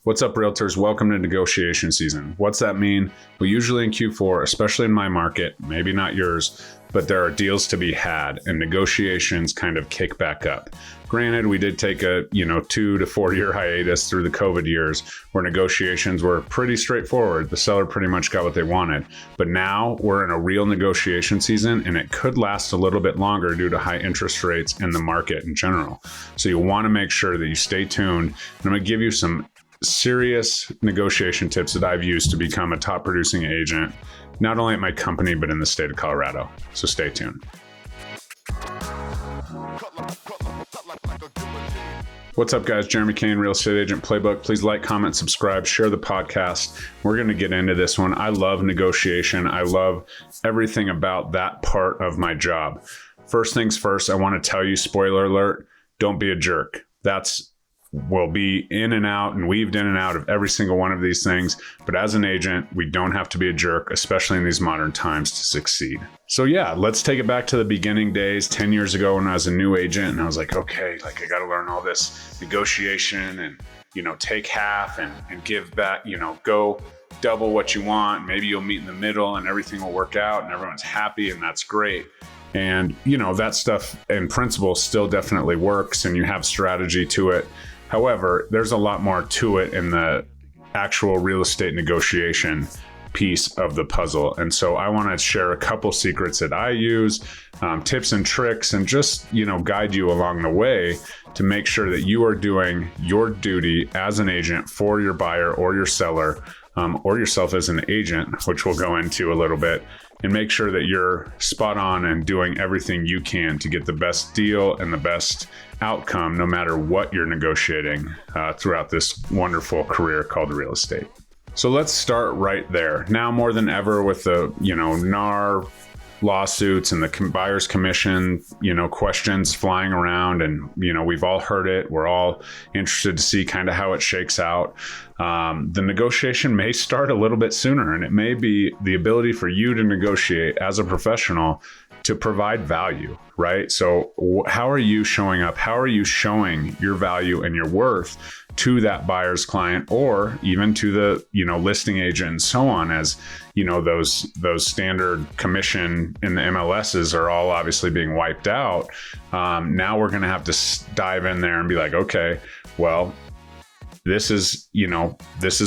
What's up, Realtors? Welcome to negotiation season. What's that mean? Well, usually in Q4, especially in my market, maybe not yours, but there are deals to be had and negotiations kind of kick back up. Granted, we did take a 2 to 4 year hiatus through the COVID years where negotiations were pretty straightforward. The seller pretty much got what they wanted. But now we're in a real negotiation season and it could last a little bit longer due to high interest rates and the market in general. So you want to make sure that you stay tuned. And I'm going to give you some serious negotiation tips that I've used to become a top producing agent, not only at my company, but in the state of Colorado. So stay tuned. What's up, guys? Jeremy Kane, Real Estate Agent Playbook. Please like, comment, subscribe, share the podcast. We're going to get into this one. I love negotiation. I love everything about that part of my job. First things first, I want to tell you, spoiler alert, don't be a jerk. We'll be in and out and weaved in and out of every single one of these things. But as an agent, we don't have to be a jerk, especially in these modern times, to succeed. So yeah, let's take it back to the beginning days, 10 years ago when I was a new agent and I was like, okay, I got to learn all this negotiation and, take half and give back, go double what you want. Maybe you'll meet in the middle and everything will work out and everyone's happy and that's great. And, that stuff in principle still definitely works and you have strategy to it. However, there's a lot more to it in the actual real estate negotiation piece of the puzzle. And so I want to share a couple secrets that I use, tips and tricks, and just, guide you along the way to make sure that you are doing your duty as an agent for your buyer or your seller, or yourself as an agent, which we'll go into a little bit, and make sure that you're spot on and doing everything you can to get the best deal and the best outcome, no matter what you're negotiating throughout this wonderful career called real estate. So let's start right there. Now more than ever with the, NAR lawsuits and the buyer's commission, questions flying around, and, we've all heard it. We're all interested to see kind of how it shakes out. The negotiation may start a little bit sooner, and it may be the ability for you to negotiate as a professional to provide value, right? So how are you showing up? How are you showing your value and your worth to that buyer's client, or even to the, listing agent and so on, as, those standard commission in the MLSs are all obviously being wiped out. Now we're going to have to dive in there and be like, okay, well, this is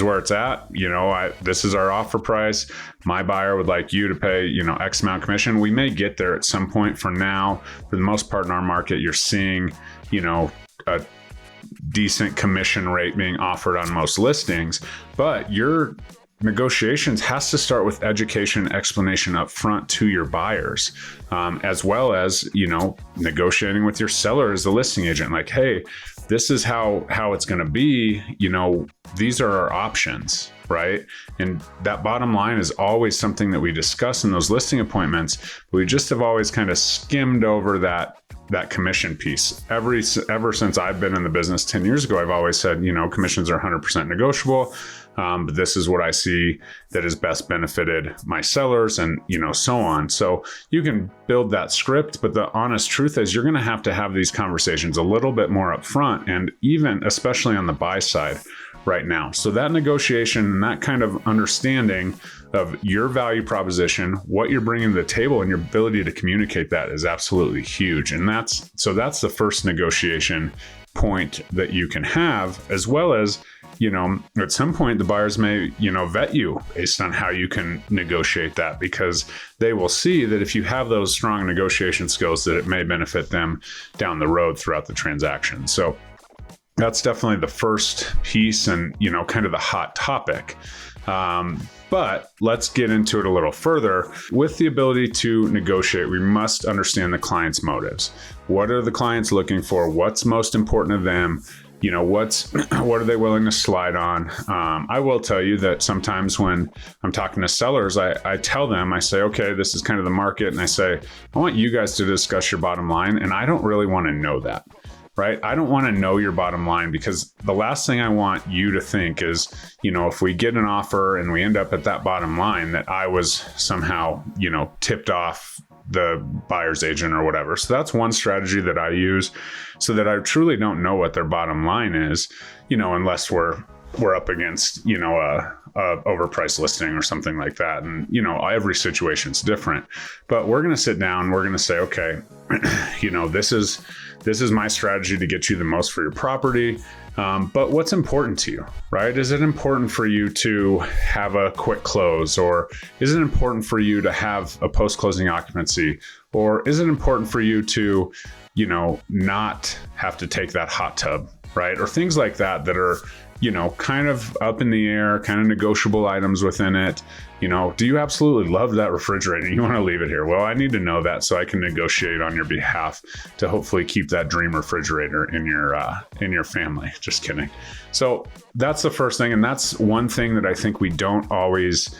where it's at. This is our offer price. My buyer would like you to pay, X amount commission. We may get there at some point. For now, for the most part in our market, you're seeing, a decent commission rate being offered on most listings, but your negotiations has to start with education, explanation up front to your buyers, as well as, negotiating with your seller as the listing agent. Like, hey, this is how it's going to be, these are our options, right? And that bottom line is always something that we discuss in those listing appointments. We just have always kind of skimmed over that commission piece. Ever since I've been in the business 10 years ago, I've always said, commissions are 100% negotiable. But this is what I see that has best benefited my sellers, and, so on. So you can build that script, but the honest truth is you're going to have these conversations a little bit more up front, and even especially on the buy side right now. So that negotiation and that kind of understanding of your value proposition, what you're bringing to the table, and your ability to communicate that is absolutely huge. And that's the first negotiation point that you can have, as well as, at some point the buyers may, vet you based on how you can negotiate that, because they will see that if you have those strong negotiation skills, that it may benefit them down the road throughout the transaction. So that's definitely the first piece and, kind of the hot topic. But let's get into it a little further. With the ability to negotiate, we must understand the client's motives. What are the clients looking for? What's most important to them? What are they willing to slide on? I will tell you that sometimes when I'm talking to sellers, I tell them, I say, okay, this is kind of the market. And I say, I want you guys to discuss your bottom line. And I don't really want to know that. Right? I don't want to know your bottom line, because the last thing I want you to think is, if we get an offer and we end up at that bottom line, that I was somehow, tipped off the buyer's agent or whatever. So that's one strategy that I use, so that I truly don't know what their bottom line is, unless we're we're up against, a overpriced listing or something like that. And, every situation's different, but we're going to sit down, we're going to say, okay, this is my strategy to get you the most for your property. But what's important to you, right? Is it important for you to have a quick close, or is it important for you to have a post-closing occupancy, or is it important for you to, not have to take that hot tub, right? Or things like that are, kind of up in the air, kind of negotiable items within it. Do you absolutely love that refrigerator? You want to leave it here? Well, I need to know that so I can negotiate on your behalf to hopefully keep that dream refrigerator in your family. Just kidding. So that's the first thing. And that's one thing that I think we don't always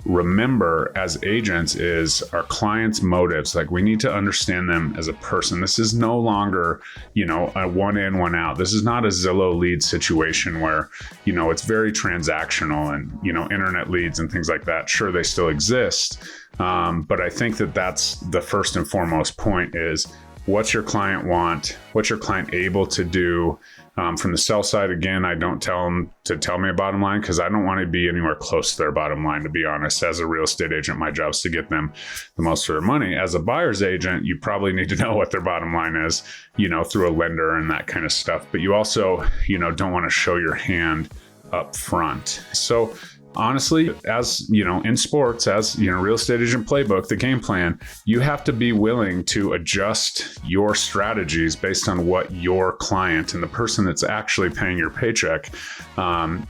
remember as agents is our clients' motives. Like, we need to understand them as a person. This is no longer, a one in, one out. This is not a Zillow lead situation where, it's very transactional and, internet leads and things like that. Sure, they still exist. But I think that that's the first and foremost point is, what's your client want? What's your client able to do? From the sell side, again, I don't tell them to tell me a bottom line because I don't want to be anywhere close to their bottom line, to be honest. As a real estate agent, my job is to get them the most for their money. As a buyer's agent, you probably need to know what their bottom line is, through a lender and that kind of stuff. But you also, don't want to show your hand up front. So honestly, as in sports, as real estate agent playbook, the game plan, you have to be willing to adjust your strategies based on what your client and the person that's actually paying your paycheck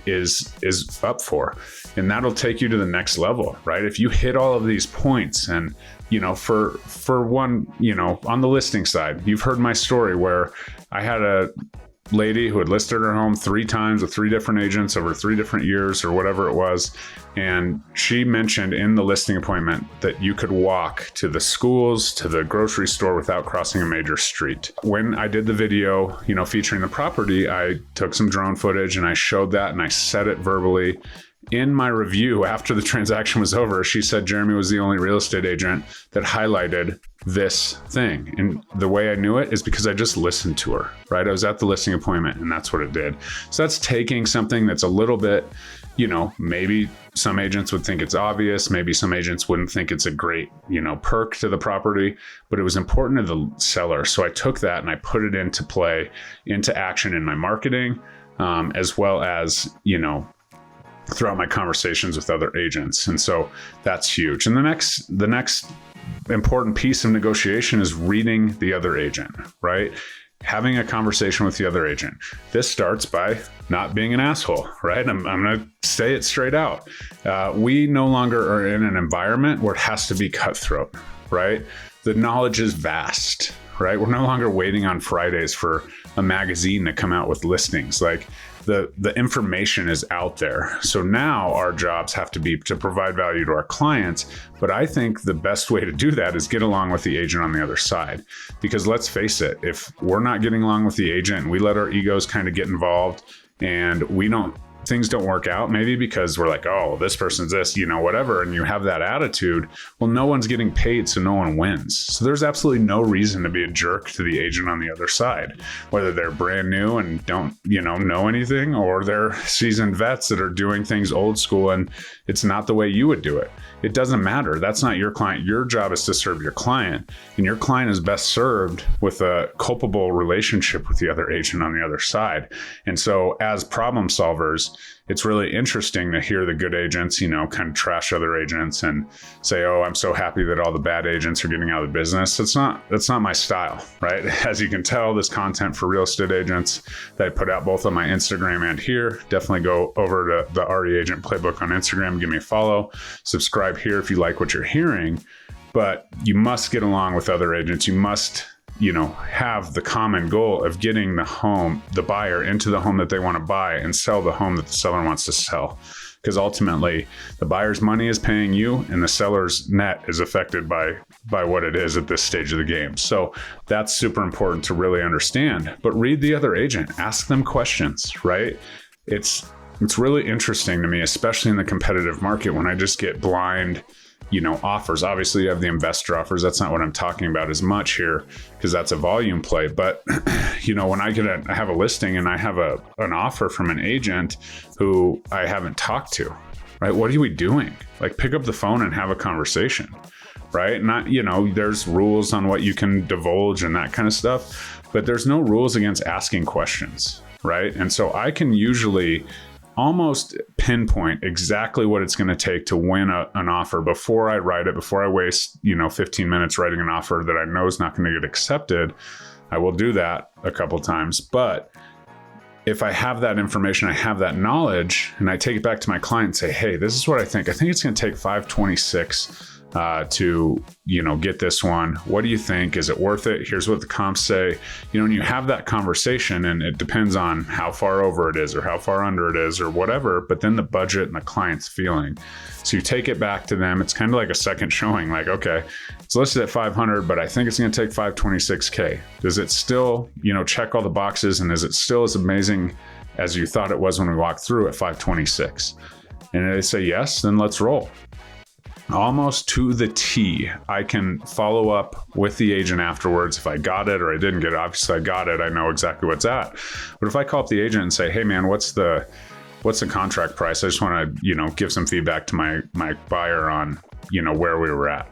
is up for. And that'll take you to the next level, right? If you hit all of these points and for one, on the listing side, you've heard my story where I had a lady who had listed her home 3 times with 3 different agents over 3 different years or whatever it was. And she mentioned in the listing appointment that you could walk to the schools, to the grocery store without crossing a major street. When I did the video, featuring the property, I took some drone footage and I showed that and I said it verbally. In my review after the transaction was over, she said Jeremy was the only real estate agent that highlighted this thing. And the way I knew it is because I just listened to her, right? I was at the listing appointment and that's what it did. So that's taking something that's a little bit, maybe some agents would think it's obvious. Maybe some agents wouldn't think it's a great, perk to the property, but it was important to the seller. So I took that and I put it into action in my marketing, as well as, throughout my conversations with other agents. And so that's huge. And the next important piece of negotiation is reading the other agent, right? Having a conversation with the other agent. This starts by not being an asshole, right? I'm going to say it straight out. We no longer are in an environment where it has to be cutthroat, right? The knowledge is vast, right? We're no longer waiting on Fridays for a magazine to come out with listings. Like, the information is out there. So now our jobs have to be to provide value to our clients. But I think the best way to do that is get along with the agent on the other side. Because let's face it, if we're not getting along with the agent and we let our egos kind of get involved and things don't work out, maybe because we're like, oh, this person's this, whatever, and you have that attitude, well, no one's getting paid, so no one wins. So there's absolutely no reason to be a jerk to the agent on the other side, whether they're brand new and don't, know anything, or they're seasoned vets that are doing things old school and it's not the way you would do it. It doesn't matter. That's not your client. Your job is to serve your client, and your client is best served with a culpable relationship with the other agent on the other side. And so as problem solvers, it's really interesting to hear the good agents, kind of trash other agents and say, oh, I'm so happy that all the bad agents are getting out of the business. That's not my style, right? As you can tell, this content for real estate agents that I put out both on my Instagram and here, definitely go over to the RE Agent Playbook on Instagram, give me a follow, subscribe here if you like what you're hearing. But you must get along with other agents. You must have the common goal of getting the buyer into the home that they want to buy and sell the home that the seller wants to sell. Because ultimately, the buyer's money is paying you and the seller's net is affected by what it is at this stage of the game. So that's super important to really understand. But read the other agent, ask them questions, right? It's really interesting to me, especially in the competitive market, when I just get blind offers. Obviously you have the investor offers. That's not what I'm talking about as much here, because that's a volume play. But when I have a listing and I have an offer from an agent who I haven't talked to, right? What are we doing? Like, pick up the phone and have a conversation, right? Not, there's rules on what you can divulge and that kind of stuff, but there's no rules against asking questions, right? And so I can usually almost pinpoint exactly what it's going to take to win an offer before I write it, before I waste, 15 minutes writing an offer that I know is not going to get accepted. I will do that a couple times. But if I have that information, I have that knowledge, and I take it back to my client and say, hey, this is what I think. I think it's going to take 526 to get this one. What do you think? Is it worth it? Here's what the comps say. And you have that conversation, and it depends on how far over it is or how far under it is or whatever, but then the budget and the client's feeling. So you take it back to them. It's kind of like a second showing, like, okay, it's listed at 500, but I think it's going to take 526K. Does it still, check all the boxes? And is it still as amazing as you thought it was when we walked through at 526? And they say yes, then let's roll. Almost to the T. I can follow up with the agent afterwards if I got it or I didn't get it. Obviously I got it. I know exactly what's at. But if I call up the agent and say, hey man, what's the contract price? I just want to, give some feedback to my buyer on, where we were at.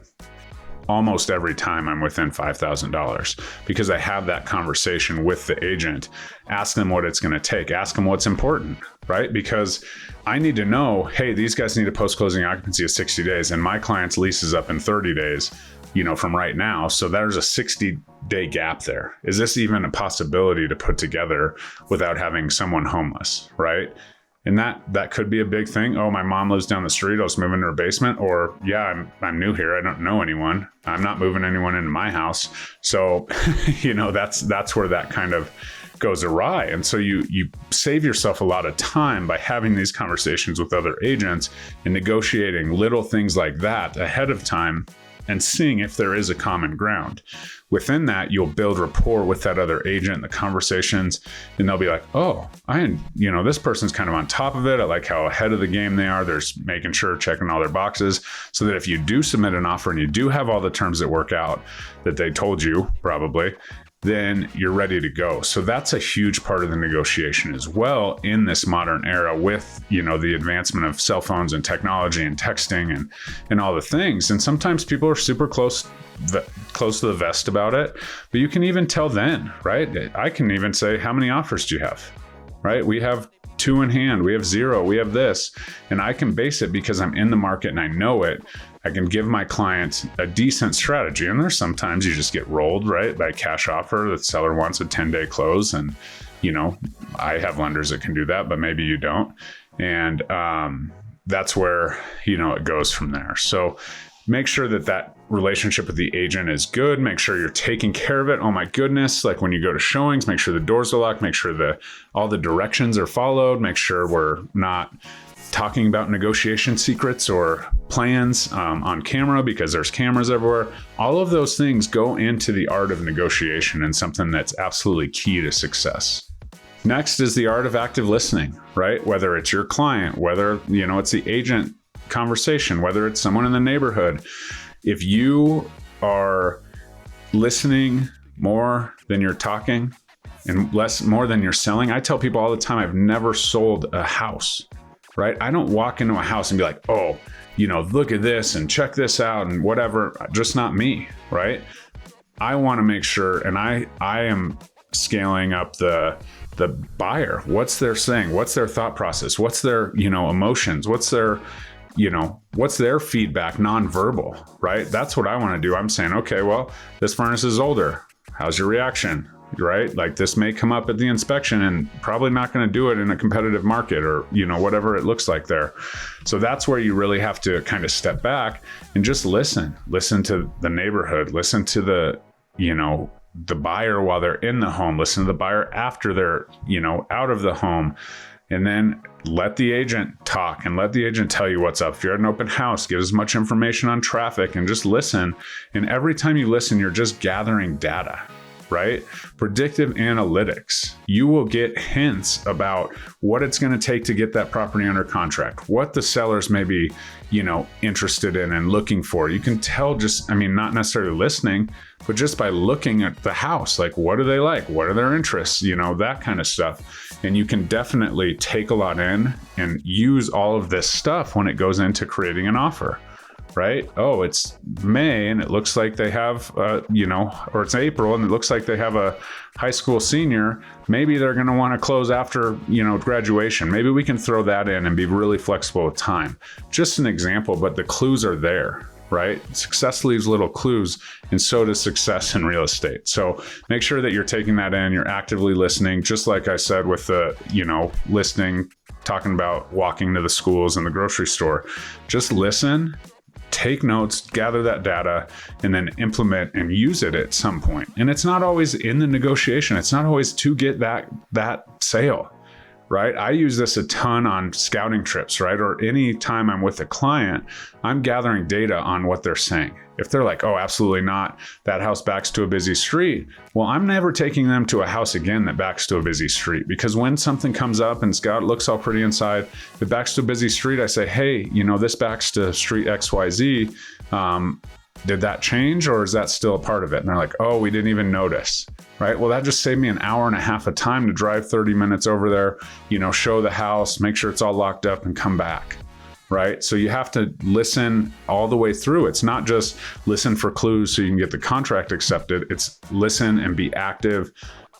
Almost every time I'm within $5,000 because I have that conversation with the agent. Ask them what it's going to take. Ask them what's important, right? Because I need to know, hey, these guys need a post-closing occupancy of 60 days and my client's lease is up in 30 days, from right now. So there's a 60-day gap there. Is this even a possibility to put together without having someone homeless, right? And that could be a big thing. Oh, my mom lives down the street. I'll just move into her basement. Or yeah, I'm new here. I don't know anyone. I'm not moving anyone into my house. So, that's where that kind of goes awry. And so you save yourself a lot of time by having these conversations with other agents and negotiating little things like that ahead of time and seeing if there is a common ground. Within that, you'll build rapport with that other agent, the conversations, and they'll be like, oh, this person's kind of on top of it. I like how ahead of the game they are. They're making sure, checking all their boxes, so that if you do submit an offer and you do have all the terms that work out that they told you probably, then you're ready to go. So that's a huge part of the negotiation as well in this modern era with, the advancement of cell phones and technology and texting and all the things. And sometimes people are super close to the vest about it, but you can even tell then, right? I can even say, how many offers do you have, right? We have 2 in hand, we have 0, we have this, and I can base it because I'm in the market and I know it. I can give my client a decent strategy. And there's sometimes you just get rolled, right, by a cash offer. The seller wants a 10-day close. And, I have lenders that can do that, but maybe you don't. And that's where, it goes from there. So make sure that relationship with the agent is good. Make sure you're taking care of it. Oh my goodness. Like when you go to showings, make sure the doors are locked, make sure all the directions are followed, make sure we're not talking about negotiation secrets or plans on camera because there's cameras everywhere. All of those things go into the art of negotiation and something that's absolutely key to success. Next is the art of active listening, right? Whether it's your client, whether, it's the agent conversation, whether it's someone in the neighborhood. If you are listening more than you're talking and more than you're selling, I tell people all the time, I've never sold a house. Right? I don't walk into a house and be like, oh, look at this and check this out and whatever. Just not me, right? I want to make sure, and I am scaling up the buyer. What's their saying? What's their thought process? What's their, emotions? What's their feedback, nonverbal, right? That's what I want to do. I'm saying, okay, well, this furnace is older. How's your reaction? Right? Like this may come up at the inspection and probably not going to do it in a competitive market or, whatever it looks like there. So that's where you really have to kind of step back and just listen to the neighborhood, listen to the buyer while they're in the home, listen to the buyer after they're, out of the home, and then let the agent talk and let the agent tell you what's up. If you're at an open house, give as much information on traffic and just listen. And every time you listen, you're just gathering data. right? Predictive analytics. You will get hints about what it's going to take to get that property under contract, what the sellers may be, interested in and looking for. You can tell not necessarily listening, but just by looking at the house, like what do they like? What are their interests? That kind of stuff. And you can definitely take a lot in and use all of this stuff when it goes into creating an offer. Right? Oh, it's May and it looks like they have, or it's April and it looks like they have a high school senior. Maybe they're going to want to close after, graduation. Maybe we can throw that in and be really flexible with time. Just an example, but the clues are there, right? Success leaves little clues, and so does success in real estate. So make sure that you're taking that in, you're actively listening, just like I said with the, listening, talking about walking to the schools and the grocery store. Just listen, take notes, gather that data, and then implement and use it at some point. And it's not always in the negotiation. It's not always to get that sale, right? I use this a ton on scouting trips, right? Or any time I'm with a client, I'm gathering data on what they're saying. If they're like, oh, absolutely not, that house backs to a busy street. Well, I'm never taking them to a house again that backs to a busy street, because when something comes up and scout looks all pretty inside, if it backs to a busy street, I say, hey, this backs to street XYZ. Did that change, or is that still a part of it? And they're like, oh, we didn't even notice, right? Well, that just saved me an hour and a half of time to drive 30 minutes over there, show the house, make sure it's all locked up and come back. Right? So you have to listen all the way through. It's not just listen for clues so you can get the contract accepted. It's listen and be active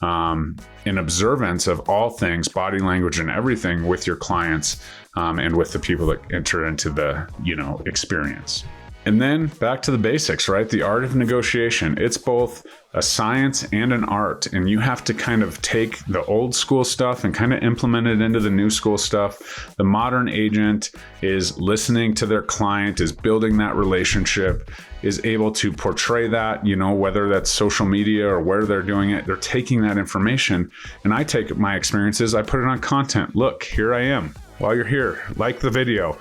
in observance of all things, body language and everything with your clients and with the people that enter into the, experience. And then back to the basics, right? The art of negotiation. It's both a science and an art. And you have to kind of take the old school stuff and kind of implement it into the new school stuff. The modern agent is listening to their client, is building that relationship, is able to portray that, whether that's social media or where they're doing it, they're taking that information. And I take my experiences, I put it on content. Look, here I am. While you're here, like the video,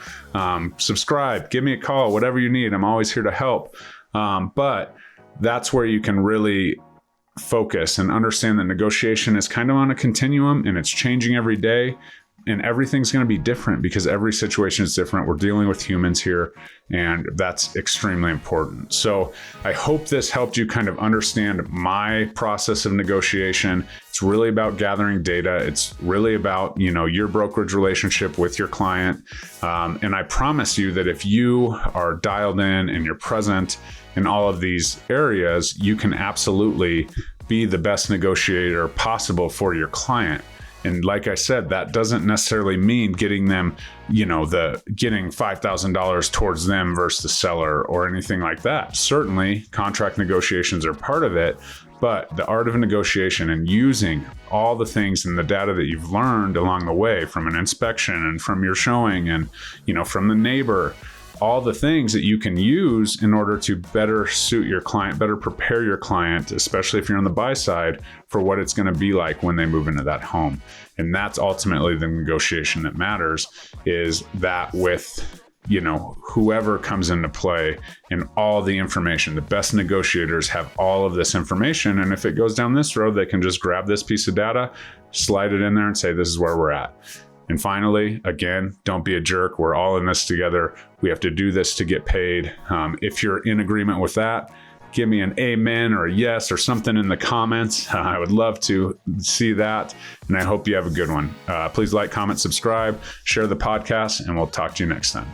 subscribe, give me a call, whatever you need. I'm always here to help. But that's where you can really focus and understand that negotiation is kind of on a continuum and it's changing every day. And everything's going to be different because every situation is different. We're dealing with humans here, and that's extremely important. So I hope this helped you kind of understand my process of negotiation. It's really about gathering data. It's really about, your brokerage relationship with your client. And I promise you that if you are dialed in and you're present in all of these areas, you can absolutely be the best negotiator possible for your client. And like I said, that doesn't necessarily mean getting them, getting $5,000 towards them versus the seller or anything like that. Certainly, contract negotiations are part of it, but the art of negotiation and using all the things and the data that you've learned along the way from an inspection and from your showing and, from the neighbor, all the things that you can use in order to better suit your client, better prepare your client, especially if you're on the buy side, for what it's going to be like when they move into that home. And that's ultimately the negotiation that matters, is that with, whoever comes into play and all the information. The best negotiators have all of this information. And if it goes down this road, they can just grab this piece of data, slide it in there and say, this is where we're at. And finally, again, don't be a jerk. We're all in this together. We have to do this to get paid. If you're in agreement with that, give me an amen or a yes or something in the comments. I would love to see that. And I hope you have a good one. Please like, comment, subscribe, share the podcast, and we'll talk to you next time.